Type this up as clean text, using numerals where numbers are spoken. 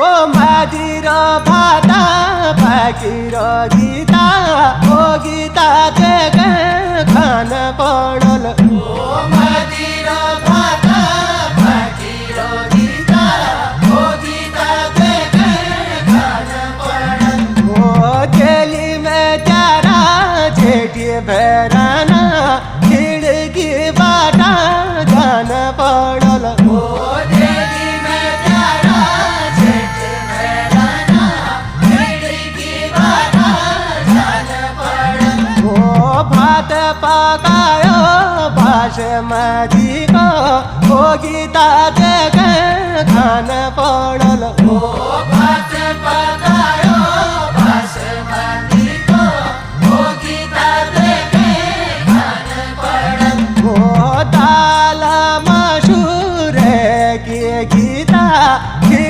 ओ मदिर भाता भाकिर गीता ओ गीता देख खान पड़ल ओ मदिर भाता भाकिर गीता ओ गीता देख खान पड़ल ओ जेली में चारा छेटी बेराना खिड़की बाटा जान पड़ल ओ जेली में चारा छेटी बेराना खिड़की बाटा जान पड़ल ओ भात पकायो बासमती को ओ गीता देख खान पड़ल